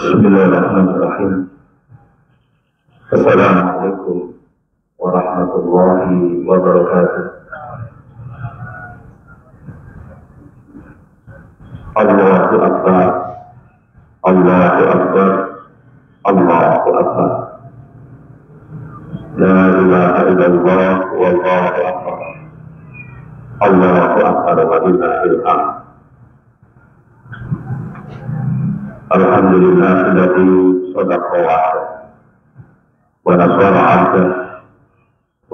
Bismillahirrahmanirrahim. Assalamualaikum warahmatullahi wabarakatuh. Allahu Akbar, Allahu Akbar, Allahu Akbar. La ilaha illallah wallahu akbar. Allahu Akbar wa lillahil hamd. Alhamdulillahilladzi shadaqa wa'ada wa nasara 'abdah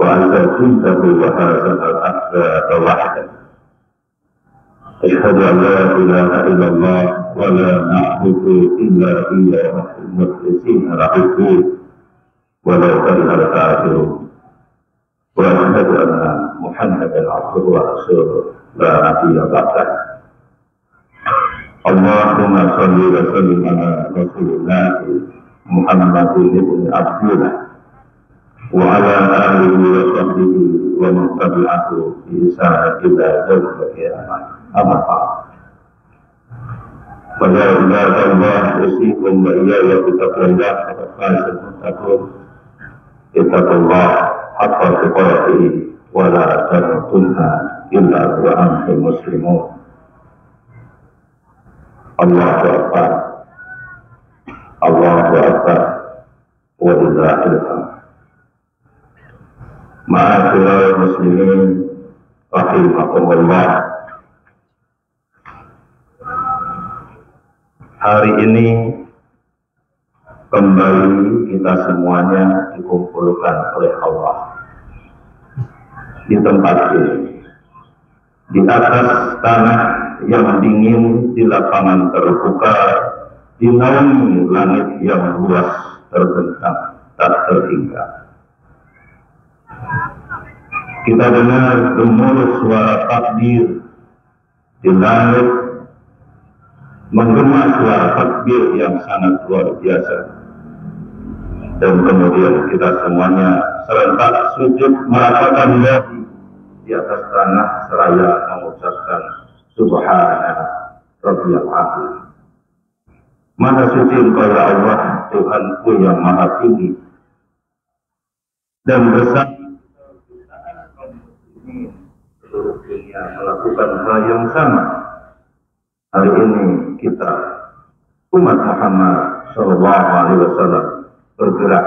wa anzala jundahu wa hazama al-ahzaba wahdah. Asyhadu an la ilaha illallah wa la na'budu illa iyyahu mukhlishina lahu walau karihal kafirun. Wa asyhadu anna Muhammadan 'abduhu wa rasuluhu la nabiyya ba'dahu. Allahumma sholli wa sallim ala Rasulillah Muhammadin ibn Abdillah wa ala alihi wa sahbihi wa man tabi'ahu bi ihsan ila yaumil qiyamah. Amma ba'd. Wa ya ibadallah, usikum wa iyaya bittaqwallah faqad fazal muttaqun. Ittaqullah haqqa tuqatih wa la tamutunna illa wa antum muslimun. Allahu Akbar, Allahu Akbar, wa lillahil hamd. Ma'asyiral muslimin rahimakumullah. Hari ini kembali kita semuanya dikumpulkan oleh Allah di tempat ini, di atas tanah yang dingin, di lapangan terbuka, di naungi langit yang luas terbentang tak terhingga. Kita dengar gemuruh suara takbir di langit, menggema suara takbir yang sangat luar biasa, dan kemudian kita semuanya serentak sujud meratakan dahi di atas tanah seraya mengucapkan Subhana Rabbiyal A'la. Maha suci Engkau ya Allah, Tuhanku yang maha tinggi, dan bersama seluruh dunia melakukan hal yang sama. Hari ini kita umat Muhammad Sallallahu Alaihi Wasallam bergerak,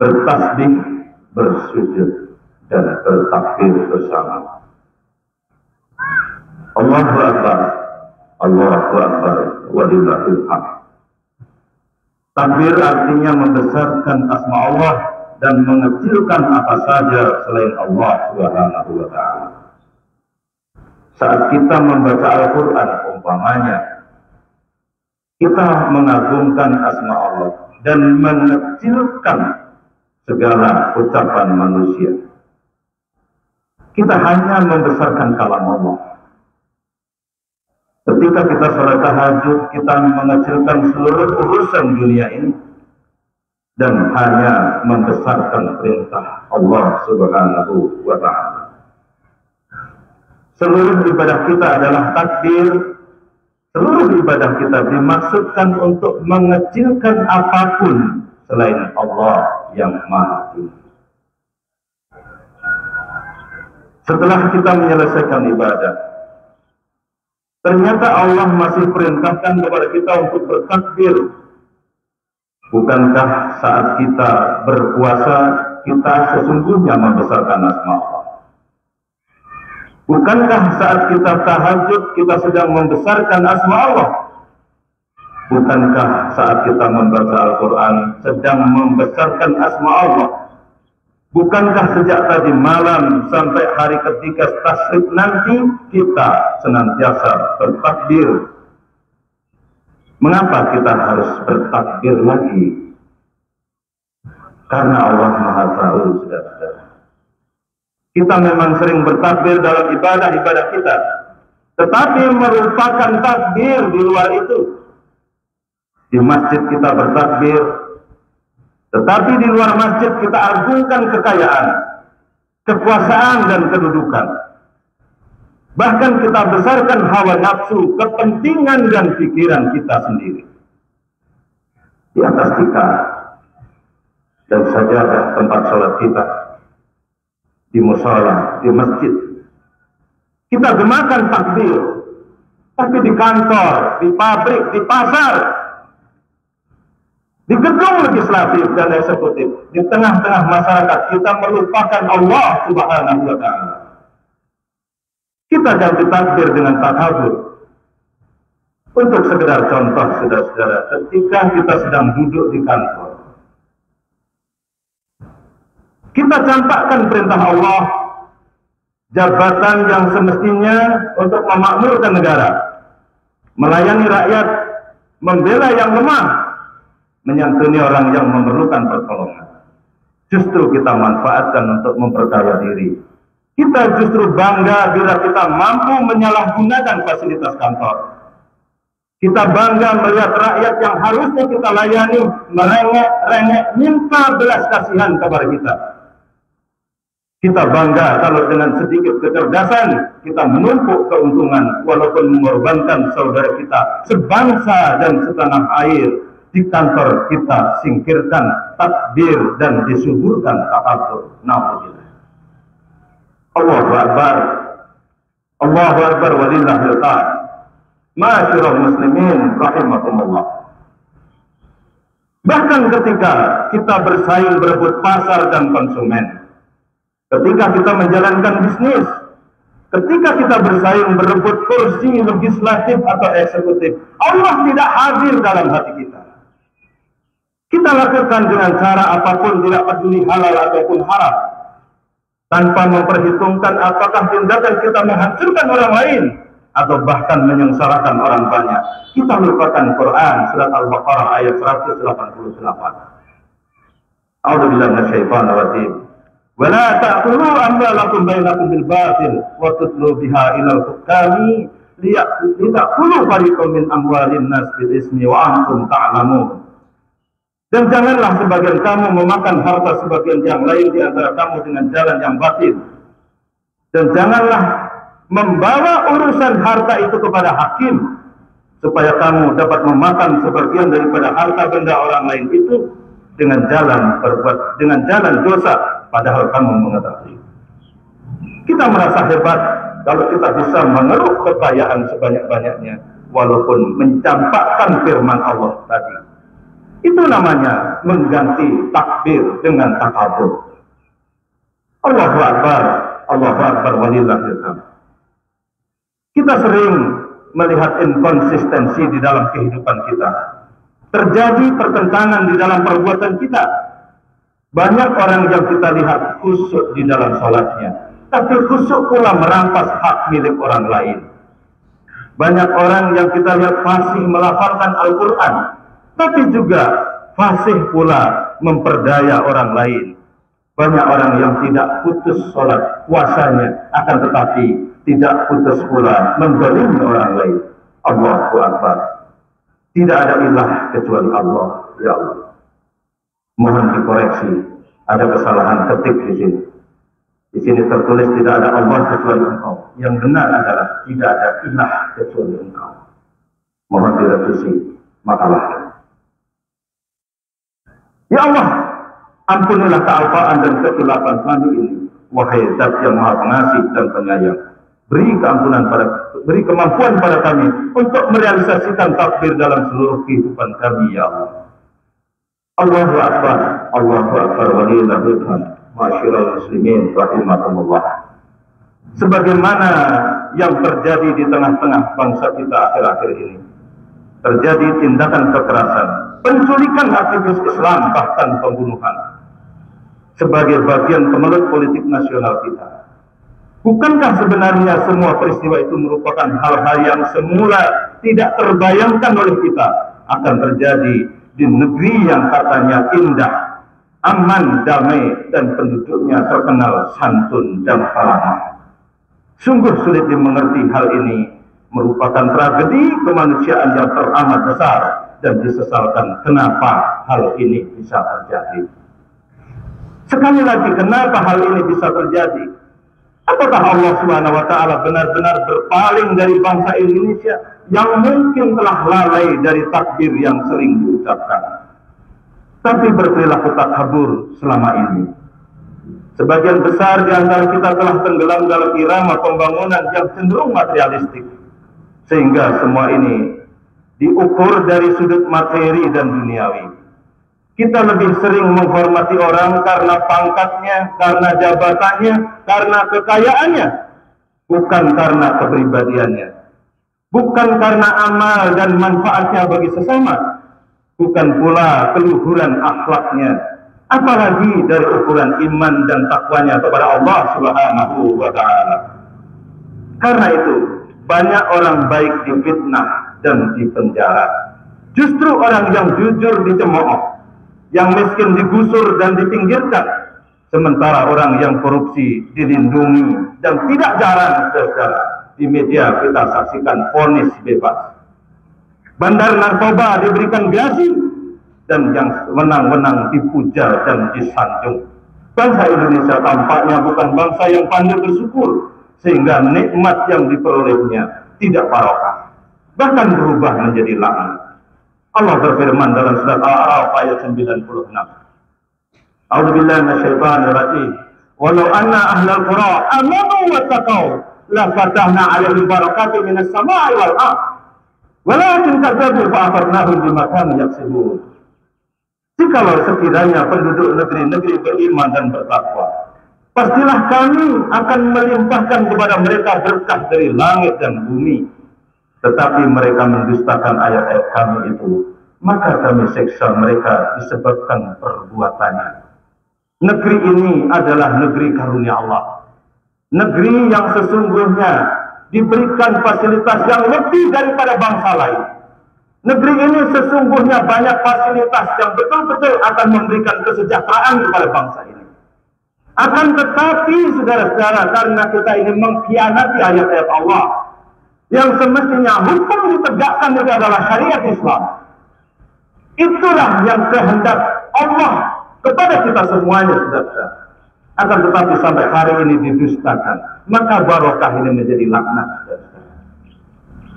bertasbih, bersujud, dan bertakbir bersama. Allahu Akbar, Allahu Akbar, wa lillahil hamd. Takbir artinya membesarkan asma Allah dan mengecilkan apa saja selain Allah Subhanahu wa ta'ala. Saat kita membaca Al-Quran umpamanya, kita mengagungkan asma Allah dan mengecilkan segala ucapan manusia. Kita hanya membesarkan kalam Allah. Ketika kita sholat tahajud, kita mengecilkan seluruh urusan dunia ini dan hanya membesarkan perintah Allah Subhanahu wa ta'ala. Seluruh ibadah kita adalah takbir. Seluruh ibadah kita dimaksudkan untuk mengecilkan apapun selain Allah yang Maha Tinggi. Setelah kita menyelesaikan ibadah, ternyata Allah masih perintahkan kepada kita untuk bertakbir. Bukankah saat kita berpuasa, kita sesungguhnya membesarkan asma Allah? Bukankah saat kita tahajud, kita sedang membesarkan asma Allah? Bukankah saat kita membaca Al-Quran, sedang membesarkan asma Allah? Bukankah sejak tadi malam sampai hari ketiga tasrik nanti kita senantiasa bertakbir? Mengapa kita harus bertakbir lagi? Karena Allah Maha Tahu, saudara-saudara. Kita memang sering bertakbir dalam ibadah-ibadah kita, tetapi merupakan takbir di luar itu. Di masjid kita bertakbir, tetapi di luar masjid kita agungkan kekayaan, kekuasaan, dan kedudukan. Bahkan kita besarkan hawa nafsu, kepentingan, dan pikiran kita sendiri. di atas tikar dan sajadah tempat sholat kita, di musola, di masjid. Kita gemakan takbir, tapi di kantor, di pabrik, di pasar, di gedung legislatif dan eksekutif, di tengah-tengah masyarakat, kita melupakan Allah Subhanahu wa Ta'ala. Kita ganti takbir dengan takabur. Untuk sekedar contoh, saudara-saudara, ketika kita sedang duduk di kantor, kita campakkan perintah Allah, jabatan yang semestinya untuk memakmurkan negara, melayani rakyat, membela yang lemah, menyantuni orang yang memerlukan pertolongan. Justru kita manfaatkan untuk memperkaya diri. Kita justru bangga bila kita mampu menyalahgunakan fasilitas kantor. Kita bangga melihat rakyat yang harusnya kita layani merengek-rengek minta belas kasihan kepada kita. Kita bangga kalau dengan sedikit kecerdasan kita menumpuk keuntungan walaupun mengorbankan saudara kita sebangsa dan setanah air. Di kantor kita singkirkan takbir dan disuburkan takabur. Na'udzubillah. Allahu Akbar. Allahu Akbar walillahil hamd. Ma'asyiral muslimin rahimakumullah. Bahkan ketika kita bersaing berebut pasar dan konsumen, ketika kita menjalankan bisnis, ketika kita bersaing berebut kursi legislatif atau eksekutif, Allah tidak hadir dalam hati kita. Kita lakukan dengan cara apapun, tidak peduli halal ataupun haram, tanpa memperhitungkan apakah tindakan kita menghancurkan orang lain atau bahkan menyengsarakan orang banyak. Kita melupakan Quran surat Al-Baqarah ayat 188. A'udzubillahi minasyaitonir rajim. Wa la ta'kulu amwalakum bainakum bil batil wa tutlu biha ilal hukami liya'kulu fariqam min amwalin nas bil ismi wa antum ta'lamun. Dan janganlah sebagian kamu memakan harta sebagian yang lain di antara kamu dengan jalan yang batil. Dan janganlah membawa urusan harta itu kepada hakim supaya kamu dapat memakan sebagian daripada harta benda orang lain itu dengan jalan dosa padahal kamu mengetahui. Kita merasa hebat kalau kita bisa mengeruk kekayaan sebanyak-banyaknya walaupun mencampakkan firman Allah tadi. Itu namanya mengganti takbir dengan takabur. Allahu Akbar, Allahu Akbar walillahil hamd. Kita sering melihat inkonsistensi di dalam kehidupan kita. Terjadi pertentangan di dalam perbuatan kita. Banyak orang yang kita lihat khusyuk di dalam sholatnya, tapi khusyuk pula merampas hak milik orang lain. Banyak orang yang kita lihat fasih melafalkan Al-Quran, tapi juga fasih pula memperdaya orang lain. Banyak orang yang tidak putus sholat puasanya, akan tetapi tidak putus pula menzalimi orang lain. Allahu Akbar. Tidak ada ilah kecuali Allah. Ya Allah, mohon dikoreksi, ada kesalahan ketik di sini. Di sini tertulis tidak ada Allah kecuali Engkau. Yang benar adalah tidak ada ilah kecuali Engkau. Mohon direvisi makalahnya. Ya Allah, ampunilah kealpaan dan kesilapan kami ini. Wahai Zat yang Maha Pengasih dan Penyayang, beri kemampuan pada kami untuk merealisasikan takbir dalam seluruh kehidupan kami, ya Allah. Allahu Akbar, Allahu Akbar walillahil hamd. Ma'asyiral muslimin rahimakumullah. Sebagaimana yang terjadi di tengah-tengah bangsa kita akhir-akhir ini, terjadi tindakan kekerasan, penculikan aktivis Islam, bahkan pembunuhan sebagai bagian kemelut politik nasional kita. Bukankah sebenarnya semua peristiwa itu merupakan hal-hal yang semula tidak terbayangkan oleh kita akan terjadi di negeri yang katanya indah, aman, damai, dan penduduknya terkenal santun dan ramah. Sungguh sulit dimengerti hal ini merupakan tragedi kemanusiaan yang teramat besar dan disesalkan kenapa hal ini bisa terjadi. Sekali lagi, kenapa hal ini bisa terjadi? Apakah Allah Subhanahu wa Ta'ala benar-benar berpaling dari bangsa Indonesia yang mungkin telah lalai dari takbir yang sering diucapkan? tapi berperilaku takabur selama ini. Sebagian besar di antara kita telah tenggelam dalam irama pembangunan yang cenderung materialistik, sehingga semua ini diukur dari sudut materi dan duniawi. Kita lebih sering menghormati orang karena pangkatnya, karena jabatannya, karena kekayaannya, bukan karena kepribadiannya, bukan karena amal dan manfaatnya bagi sesama, bukan pula keluhuran akhlaknya, apalagi dari ukuran iman dan takwanya kepada Allah Subhanahu wa Ta'ala. Karena itu, banyak orang baik difitnah dan dipenjara. Justru orang yang jujur dicemooh, yang miskin digusur dan dipinggirkan, sementara orang yang korupsi dilindungi, dan tidak jarang saudara di media kita saksikan vonis bebas. Bandar narkoba diberikan gerasi, dan yang wenang-wenang dipuja dan disanjung. Bangsa Indonesia tampaknya bukan bangsa yang pandai bersyukur, sehingga nikmat yang diperolehnya tidak barokah, bahkan berubah menjadi laknat. Allah berfirman dalam surat Al-A'raf ayat 96. A'udzubillahi minasyaitonir rajim. Walau anna ahlal qura amanu wattaqau la fatahna 'alaihim barakatin minas sama'i wal ardh. Walakin kadzabu fa akhadnahum bima kanu yaksibun. Jikalau sekiranya penduduk negeri-negeri beriman dan bertakwa, pastilah kami akan melimpahkan kepada mereka berkah dari langit dan bumi. Tetapi mereka mendustakan ayat-ayat kami itu, maka kami seksa mereka disebabkan perbuatannya. Negeri ini adalah negeri karunia Allah, negeri yang sesungguhnya diberikan fasilitas yang lebih daripada bangsa lain. Negeri ini sesungguhnya banyak fasilitas yang betul-betul akan memberikan kesejahteraan kepada bangsa ini. Akan tetapi saudara-saudara, karena kita ingin mengkhianati ayat-ayat Allah, yang semestinya hukum ditegakkan itu adalah syariat Islam, itulah yang kehendak Allah kepada kita semuanya, saudara. Akan tetapi sampai hari ini didustakan, maka barokah ini menjadi laknat, saudara.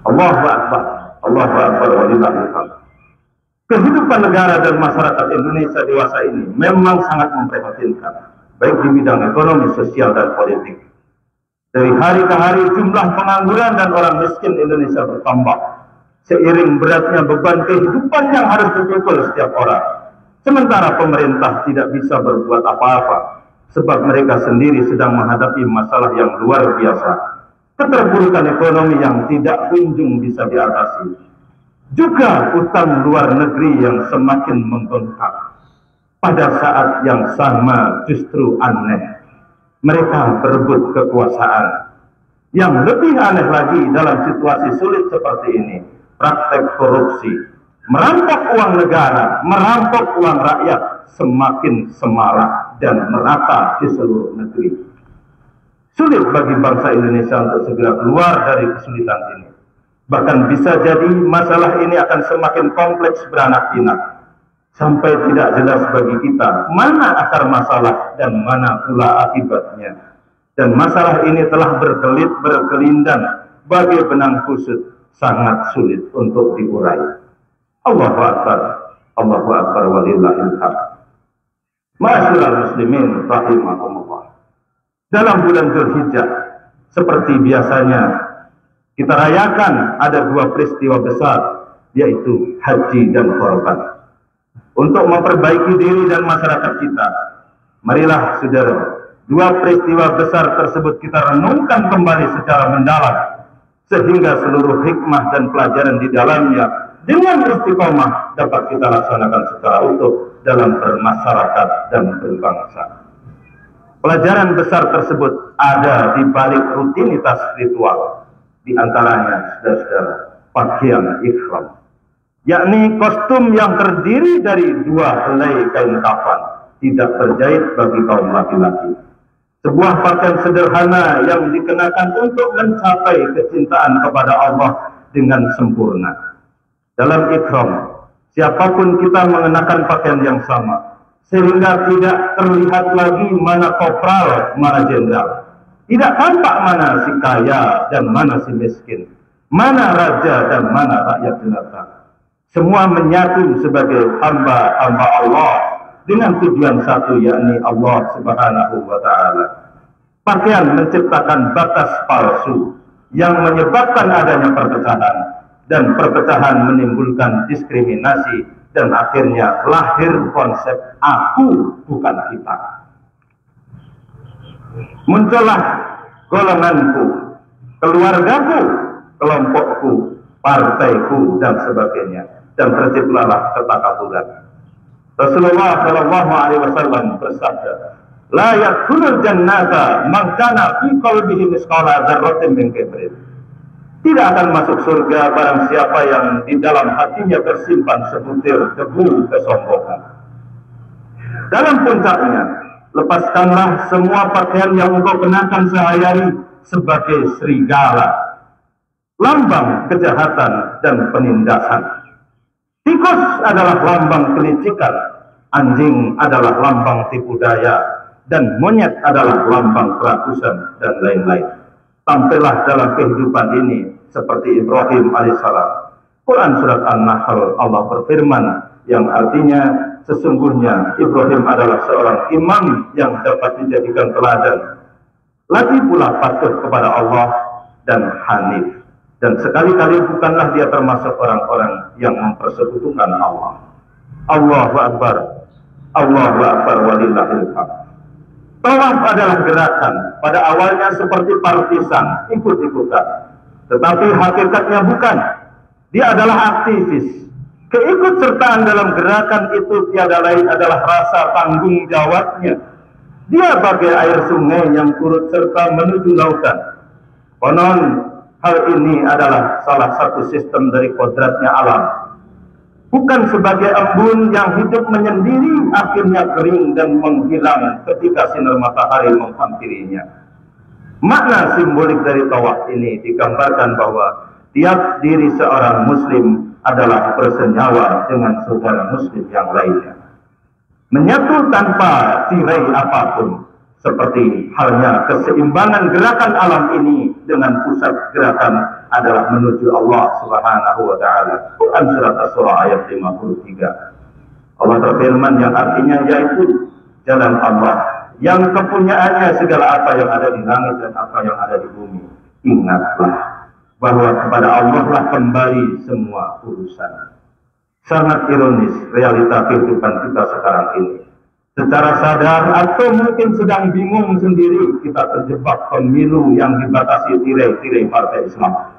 Allahu Akbar, Allahu Akbar, walillahil hamd. Kehidupan negara dan masyarakat Indonesia dewasa ini memang sangat memprihatinkan, baik di bidang ekonomi, sosial, dan politik. Dari hari ke hari jumlah pengangguran dan orang miskin Indonesia bertambah, seiring beratnya beban kehidupan yang harus dipikul setiap orang. Sementara pemerintah tidak bisa berbuat apa-apa, sebab mereka sendiri sedang menghadapi masalah yang luar biasa. Keterpurukan ekonomi yang tidak kunjung bisa diatasi. Juga utang luar negeri yang semakin membengkak. Pada saat yang sama justru aneh, mereka berebut kekuasaan. Yang lebih aneh lagi dalam situasi sulit seperti ini, praktek korupsi, merampok uang negara, merampok uang rakyat semakin semarak dan merata di seluruh negeri. Sulit bagi bangsa Indonesia untuk segera keluar dari kesulitan ini. Bahkan bisa jadi masalah ini akan semakin kompleks beranak pinak, sampai tidak jelas bagi kita mana akar masalah dan mana pula akibatnya. Dan masalah ini telah berkelit berkelindan bagai benang kusut, sangat sulit untuk diurai. Allahu Akbar, Allahu Akbar, walillahil hamd. Ma'asyiral muslimin rahimakumullah. Dalam bulan Dzulhijjah, seperti biasanya kita rayakan ada dua peristiwa besar, yaitu haji dan korban. Untuk memperbaiki diri dan masyarakat kita, marilah saudara, dua peristiwa besar tersebut kita renungkan kembali secara mendalam, sehingga seluruh hikmah dan pelajaran di dalamnya dengan istiqomah dapat kita laksanakan secara utuh dalam bermasyarakat dan berbangsa. Pelajaran besar tersebut ada di balik rutinitas ritual, di antaranya saudara-saudara pakaian ihram, yakni kostum yang terdiri dari dua helai kain kafan tidak berjahit bagi kaum laki-laki. Sebuah pakaian sederhana yang dikenakan untuk mencapai kecintaan kepada Allah dengan sempurna. Dalam ihram, siapapun kita mengenakan pakaian yang sama, sehingga tidak terlihat lagi mana kopral, mana jenderal. Tidak tampak mana si kaya dan mana si miskin, mana raja dan mana rakyat jelata. Semua menyatu sebagai hamba-hamba Allah dengan tujuan satu, yakni Allah Subhanahu wa Ta'ala. Pakaian menciptakan batas palsu yang menyebabkan adanya perpecahan, dan perpecahan menimbulkan diskriminasi, dan akhirnya lahir konsep aku bukan kita. Muncullah golonganku, keluargaku, kelompokku, partaiku, dan sebagainya, dan terciptalah ketakaburan. Rasulullah Shallallahu Alaihi Wasallam bersabda, "La yadkhulul jannata man kana fi qalbihi misqala dzarratin min kibrin." Tidak akan masuk surga barang siapa yang di dalam hatinya tersimpan sebutir debu kesombongan. Dalam puncaknya, lepaskanlah semua pakaian yang engkau kenakan sehari-hari sebagai serigala, lambang kejahatan dan penindasan. Tikus adalah lambang kelicikan, anjing adalah lambang tipu daya, dan monyet adalah lambang kerakusan, dan lain-lain. Tampillah dalam kehidupan ini seperti Ibrahim alaihissalam. Quran surat An-Nahl, Allah berfirman yang artinya sesungguhnya Ibrahim adalah seorang imam yang dapat dijadikan teladan, lagi pula patuh kepada Allah dan hanif, dan sekali-kali bukanlah dia termasuk orang-orang yang mempersekutukan Allah. Allahu Akbar, Allahu Akbar, walillahil hamd. Tawaf adalah gerakan, pada awalnya seperti partisan, ikut-ikutan. Tetapi hakikatnya bukan. Dia adalah aktivis. Keikutsertaan dalam gerakan itu tiada lain adalah rasa tanggung jawabnya. Dia bagai air sungai yang turut serta menuju lautan. Konon, hal ini adalah salah satu sistem dari kodratnya alam. Bukan sebagai embun yang hidup menyendiri, akhirnya kering dan menghilang ketika sinar matahari menghampirinya. Makna simbolik dari tawaf ini digambarkan bahwa tiap diri seorang muslim adalah bersenyawa dengan saudara muslim yang lainnya. Menyatu tanpa tirai apapun, seperti halnya keseimbangan gerakan alam ini dengan pusat gerakan adalah menuju Allah Subhanahu wa Ta'ala. Quran surat As-Surah ayat 53. Allah berfirman yang artinya yaitu jalan Allah yang kepunyaannya segala apa yang ada di langit dan apa yang ada di bumi. Ingatlah bahwa kepada Allah lah kembali semua urusan. Sangat ironis realita kehidupan kita sekarang ini. Secara sadar atau mungkin sedang bingung sendiri, kita terjebak pemilu yang dibatasi tirai-tirai partai Islam.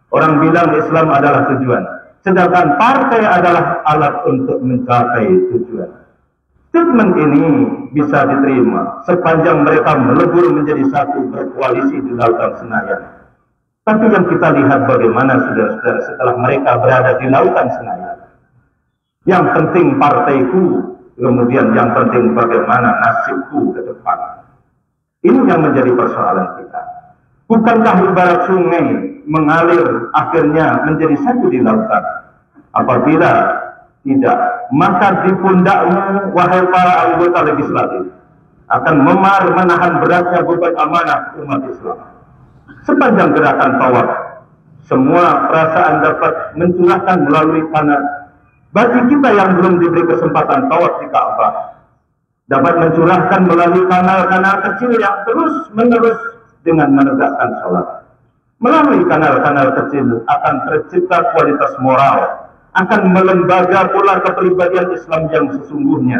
Orang bilang Islam adalah tujuan, sedangkan partai adalah alat untuk mencapai tujuan. Statement ini bisa diterima sepanjang mereka melebur menjadi satu berkoalisi di lautan Senayan. Tapi yang kita lihat bagaimana saudara-saudara setelah mereka berada di lautan Senayan. Yang penting partaiku, kemudian yang penting bagaimana nasibku ke depan. Ini yang menjadi persoalan kita. Bukankah ibarat sungai mengalir akhirnya menjadi satu di lautan? Apabila tidak, maka di pundakmu, wahai para anggota legislatif, akan memar menahan beratnya beban amanah umat Islam. Sepanjang gerakan tawaf, semua perasaan dapat mencurahkan melalui tanah. Bagi kita yang belum diberi kesempatan tawaf di Ka'bah, dapat mencurahkan melalui kanal-kanal kecil yang terus-menerus dengan menegakkan sholat. Melalui kanal-kanal kecil akan tercipta kualitas moral, akan melembaga pula kepribadian Islam yang sesungguhnya.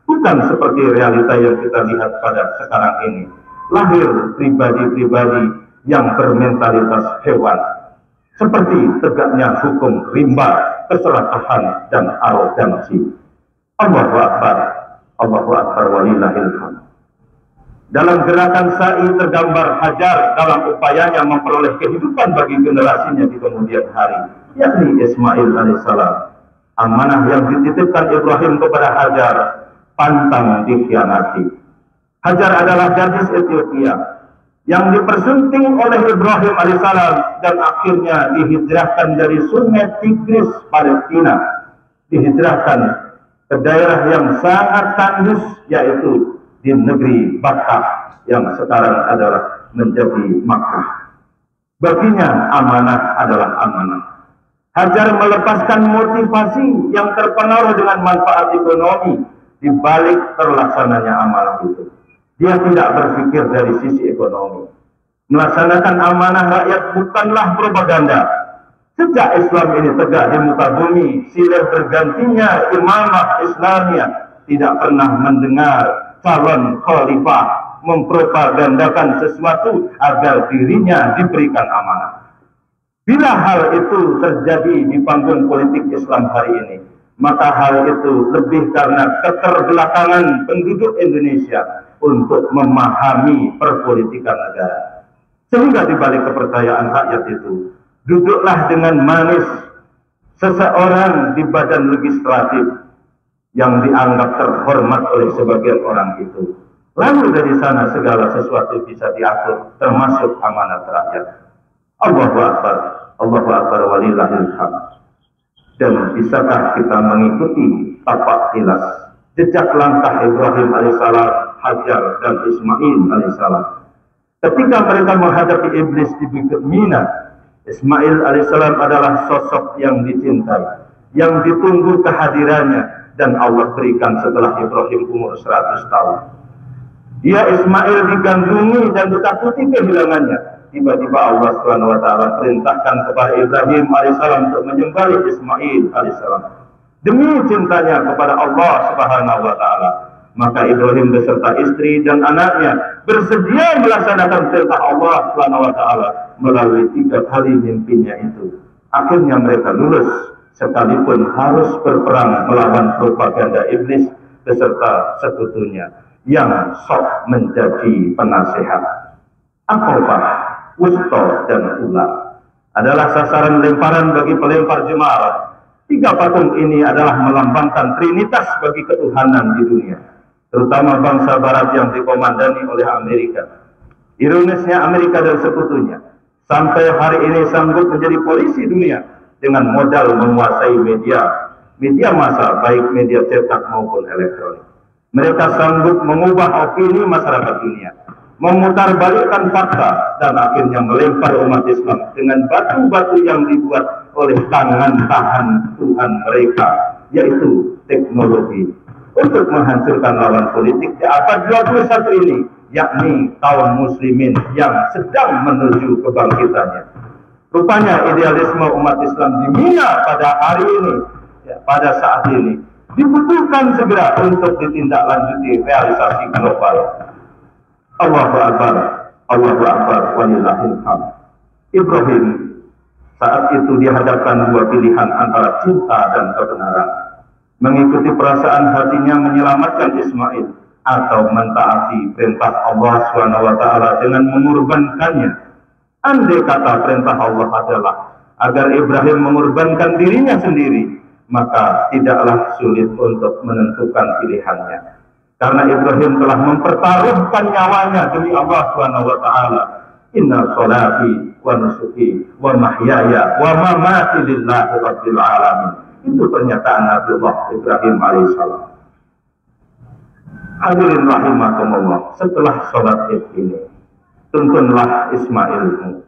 Bukan seperti realita yang kita lihat pada sekarang ini. Lahir pribadi-pribadi yang bermentalitas hewan. Seperti tegaknya hukum rimba, keserakahan, dan arogansi. Allahu Akbar, Allahu Akbar, walillahil hamd. Dalam gerakan sa'i tergambar Hajar dalam upayanya memperoleh kehidupan bagi generasinya di kemudian hari, yakni Ismail alaihissalam. Amanah yang dititipkan Ibrahim kepada Hajar pantang dikhianati. Hajar adalah gadis Ethiopia yang dipersunting oleh Ibrahim alaihissalam dan akhirnya dihijrahkan dari sungai Tigris Palestina, dihijrahkan ke daerah yang sangat tandus, yaitu di negeri Bakkah yang sekarang adalah menjadi Makkah. Baginya amanah adalah amanah. Hajar melepaskan motivasi yang terpengaruh dengan manfaat ekonomi di balik terlaksananya amanah itu. Dia tidak berpikir dari sisi ekonomi. Melaksanakan amanah rakyat bukanlah propaganda. Sejak Islam ini tegak di muka bumi, silih bergantinya imamah Islamiyah tidak pernah mendengar calon khalifah mempropagandakan sesuatu agar dirinya diberikan amanah. Bila hal itu terjadi di panggung politik Islam hari ini, maka hal itu lebih karena keterbelakangan penduduk Indonesia untuk memahami perpolitikan negara. Sehingga di balik kepercayaan rakyat itu, duduklah dengan manis seseorang di badan legislatif yang dianggap terhormat oleh sebagian orang itu. Lalu dari sana segala sesuatu bisa diatur, termasuk amanat rakyat. Allahu Akbar, Allahu Akbar walillahil hamd. Dan bisakah kita mengikuti tapak tilas jejak langkah Ibrahim alaihissalam, Hajar dan Ismail alaihissalam? Ketika mereka menghadapi iblis di Bukit Mina, Ismail alaihissalam adalah sosok yang dicintai, yang ditunggu kehadirannya, dan Allah berikan setelah Ibrahim umur 100 tahun. Dia Ismail digandrungi dan ditakuti kehilangannya. Tiba-tiba Allah Subhanahu wa taala perintahkan kepada Ibrahim alaihissalam untuk menyembelih Ismail alaihissalam. Demi cintanya kepada Allah Subhanahu wa taala, maka Ibrahim beserta istri dan anaknya bersedia melaksanakan perintah Allah Subhanahu wa taala melalui 3 kali mimpinya itu. Akhirnya mereka lulus sekalipun harus berperang melawan propaganda iblis beserta sekutunya yang sok menjadi penasehat. Aqabah, Wusta dan Ula adalah sasaran lemparan bagi pelempar jemaah. 3 patung ini adalah melambangkan trinitas bagi ketuhanan di dunia, terutama bangsa barat yang dikomandani oleh Amerika. Ironisnya, Amerika dan sekutunya sampai hari ini sanggup menjadi polisi dunia dengan modal menguasai media massa, baik media cetak maupun elektronik. Mereka sanggup mengubah opini masyarakat dunia, memutarbalikkan fakta, dan akhirnya melempar umat Islam dengan batu-batu yang dibuat oleh tangan Tuhan mereka, yaitu teknologi, untuk menghancurkan lawan politik di abad 21 ini, yakni kaum muslimin yang sedang menuju kebangkitannya. Rupanya idealisme umat Islam di Mina pada hari ini, pada saat ini, dibutuhkan segera untuk ditindaklanjuti realisasi global. Allahu Akbar, Allahu Akbar, walillahil hamd. Ibrahim saat itu dihadapkan 2 pilihan antara cinta dan kebenaran. Mengikuti perasaan hatinya menyelamatkan Ismail, atau mentaati perintah Allah SWT dengan mengorbankannya. Andai kata perintah Allah adalah agar Ibrahim mengorbankan dirinya sendiri, maka tidaklah sulit untuk menentukan pilihannya. Karena Ibrahim telah mempertaruhkan nyawanya demi Allah SWT. Inna sholati wa nusuki wa mahyaya wa mamati lillahi rabbil alamin. Itu pernyataan Nabiullah Ibrahim alaihissalam. Hadirin rahimakumullah, setelah sholat Id ini, tuntunlah Ismailmu.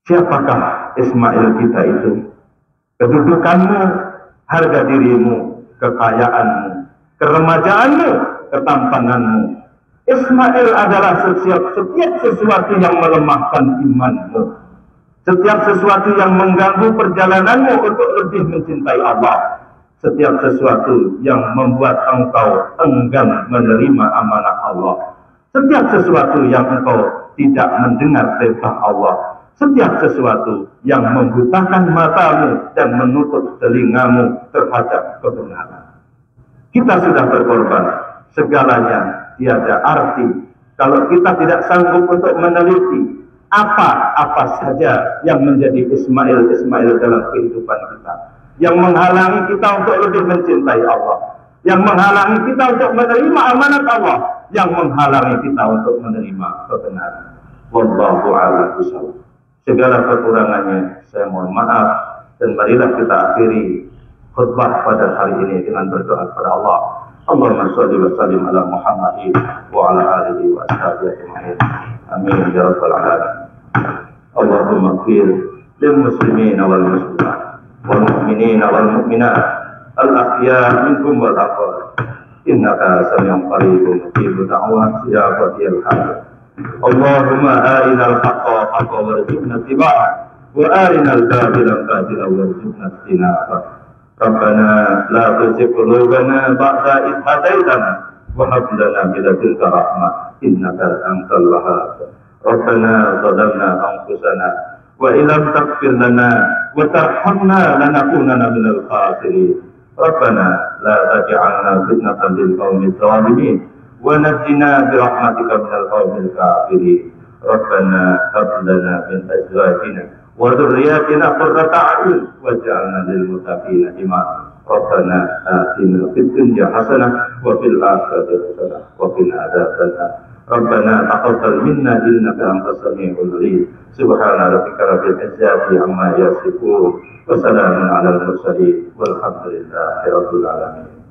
Siapakah Ismail kita itu? Kedudukanmu, harga dirimu, kekayaanmu, keremajaanmu, ketampananmu. Ismail adalah setiap sesuatu yang melemahkan imanmu, setiap sesuatu yang mengganggu perjalananmu untuk lebih mencintai Allah, setiap sesuatu yang membuat engkau enggan menerima amanah Allah, setiap sesuatu yang engkau tidak mendengar perintah Allah, setiap sesuatu yang membutakan matamu dan menutup telingamu terhadap kebenaran. Kita sudah berkorban, segalanya tiada arti kalau kita tidak sanggup untuk meneliti apa saja yang menjadi Ismail dalam kehidupan kita, yang menghalangi kita untuk lebih mencintai Allah, yang menghalangi kita untuk menerima amanat Allah, yang menghalangi kita untuk menerima kebenaran. Wallahu a'lam bishawab. Segala kekurangannya saya mohon maaf, dan marilah kita akhiri khutbah pada hari ini dengan berdoa kepada Allah. Allahumma shalli wa sallim ala Muhammadin wa ala alihi wa ashabihi ajma'in. Amin ya rabbal alamin. Allahumma ighfir lil muslimin wal muslimat والمؤمنين والمؤمنات الأحياء منهم والأموات إنك سميع قريب مجيب دعوات يا ولي الحمد. اللهم آرنا الحق حقا وارزقنا اتباعه وآرنا الباطل باطلا وارزقنا اجتنابه. ربنا لا تزغ قلوبنا بعد إذ هديتنا وهب لنا من لدنك رحمة إنك أنت الوهاب. ربنا ظلمنا أنفسنا وإن لم تغفر لنا وترحمنا لنكونن من الخاسرين. ربنا لا تجعلنا فتنة للقوم الظالمين ونجنا برحمتك من القوم الكافرين. ربنا هب لنا من أزواجنا وذرياتنا قرة أعين واجعلنا للمتقين إماما. ربنا آتنا في الدنيا حسنة وفي الآخرة حسنة وقنا عذاب النار. ربنا تقبل منا إنك أنت السميع العليم. سبحان ربك رب العزة عما يصفون وسلام على المرسلين والحمد لله رب العالمين.